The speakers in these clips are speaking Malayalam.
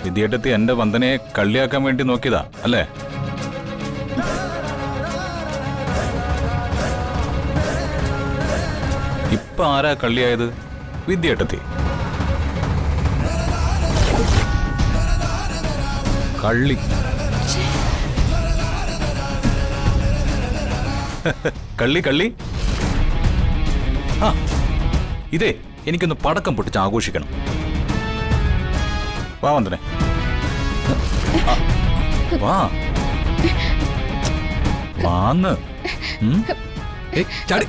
വിദ്യേട്ടത്തി എന്റെ വന്ദനയെ കള്ളിയാക്കാൻ വേണ്ടി നോക്കിയതാ അല്ലേ? ഇപ്പൊ ആരാ കള്ളിയായത്? വിദ്യേട്ടത്തി. കള്ളി. കള്ളി കള്ളി. ആ ഇതേ, എനിക്കൊന്ന് പടക്കം പൊട്ടിച്ച് ആഘോഷിക്കണം. വാ വന്ദനെ, വാ വാന്ന്. ചാടി.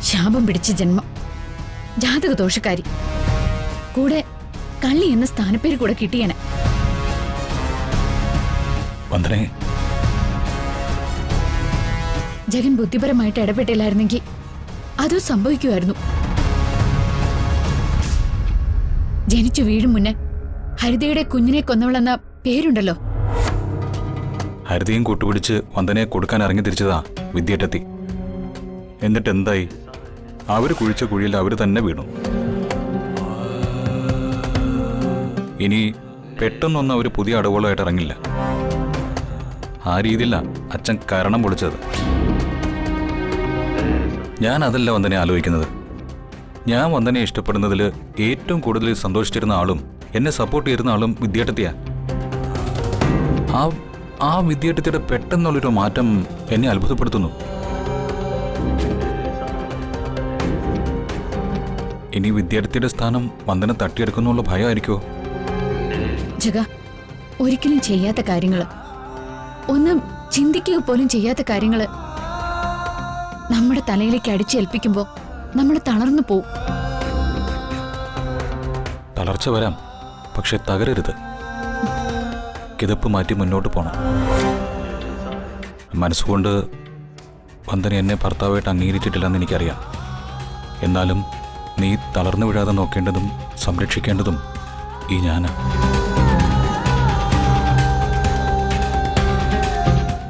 ശാപം പിടിച്ച ജന്മം, ജാതക ദോഷക്കാരി, കൂടെ കള്ളി എന്ന സ്ഥാനപ്പേര് കൂടെ കിട്ടിയനെ. വന്ദനെ, ജഗൻ ബുദ്ധിപരമായിട്ട് ഇടപെട്ടില്ലായിരുന്നെങ്കിൽ അതും സംഭവിക്കുമായിരുന്നു. ജനിച്ചു വീഴും മുന്നേ ഹരിതയുടെ കുഞ്ഞിനെ കൊന്നവളെന്ന പേരുണ്ടല്ലോ. ഹരിതയും കൂട്ടുപിടിച്ച് വന്ദനയെ കൊടുക്കാൻ ഇറങ്ങി തിരിച്ചതാ വിദ്യേട്ടത്തി. എന്നിട്ട് എന്തായി? അവര് കുഴിച്ച കുഴിയിൽ അവര് തന്നെ വീണു. ഇനി പെട്ടെന്നൊന്നും അവര് പുതിയ അടവുകളായിട്ട് ഇറങ്ങില്ല. ആ രീതിയില്ല അച്ഛൻ കരണം പൊളിച്ചത്. ഞാൻ അതല്ല വന്ദനെ ആലോചിക്കുന്നത്. ഞാൻ വന്ദനെ ഇഷ്ടപ്പെടുന്നതിൽ ഏറ്റവും കൂടുതൽ സന്തോഷിച്ചിരുന്ന ആളും എന്നെ സപ്പോർട്ട് ചെയ്തിരുന്ന ആളും വിദ്യേട്ടത്തിയാ. ആ വിദ്യേട്ടത്തിയുടെ പെട്ടെന്നുള്ളൊരു മാറ്റം എന്നെ അത്ഭുതപ്പെടുത്തുന്നു. ഇനി വിദ്യാർത്ഥിയുടെ സ്ഥാനം വന്ദന തട്ടിയെടുക്കുന്നുള്ള ഭയമായിരിക്കുമോ? ജഗ, ഒരിക്കലും ചെയ്യാത്ത കാര്യങ്ങള്, ഒന്നും ചിന്തിക്കുക പോലും ചെയ്യാത്ത കാര്യങ്ങള് നമ്മുടെ തലയിലേക്ക് അടിച്ചേൽപ്പിക്കുമ്പോ നമ്മൾ തളർന്നു പോവും. തളർച്ച വരാം, പക്ഷെ തകരരുത്. കിതപ്പ് മാറ്റി മുന്നോട്ട് പോണം. മനസ്സുകൊണ്ട് വന്ദന എന്നെ ഭർത്താവായിട്ട് അംഗീകരിച്ചിട്ടില്ലെന്ന് എനിക്കറിയാം. എന്നാലും നീ തളർന്നു വീഴാതെ നോക്കേണ്ടതും സംരക്ഷിക്കേണ്ടതും ഈ ഞാനാ.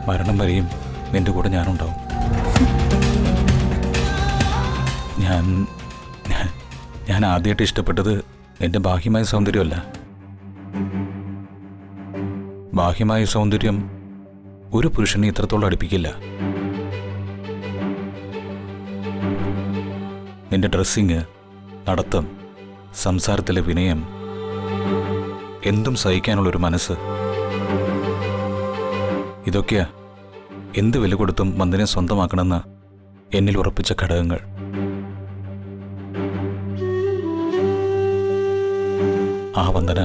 മരണം വരെയും നിന്റെ കൂടെ ഞാനുണ്ടാവും. ഞാൻ ആദ്യമായിട്ട് ഇഷ്ടപ്പെട്ടത് നിന്റെ ബാഹ്യമായ സൗന്ദര്യമല്ല. ബാഹ്യമായ സൗന്ദര്യം ഒരു പുരുഷനെ ഇത്രത്തോളം അടുപ്പിക്കില്ല. നിന്റെ ഡ്രസ്സിങ്, നടത്തം, സംസാരത്തിലെ വിനയം, എന്തും സഹിക്കാനുള്ളൊരു മനസ്സ്, ഇതൊക്കെയാ എന്ത് വില കൊടുത്തും വന്ദനെ സ്വന്തമാക്കണമെന്ന് എന്നിൽ ഉറപ്പിച്ച ഘടകങ്ങൾ. ആ വന്ദന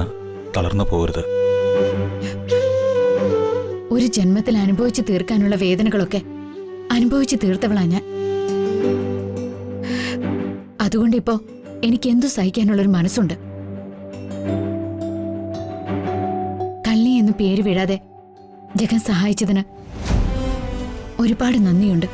തളർന്നു പോകരുത്. ഒരു ജന്മത്തിൽ അനുഭവിച്ചു തീർക്കാനുള്ള വേദനകളൊക്കെ അനുഭവിച്ചു തീർത്തവളാ ഞാൻ. അതുകൊണ്ടിപ്പോ എനിക്ക് എന്തു സഹിക്കാനുള്ളൊരു മനസ്സുണ്ട്. കള്ളി എന്ന് പേര് വീഴാതെ ജഗൻ സഹായിച്ചതിന് ഒരുപാട് നന്ദിയുണ്ട്.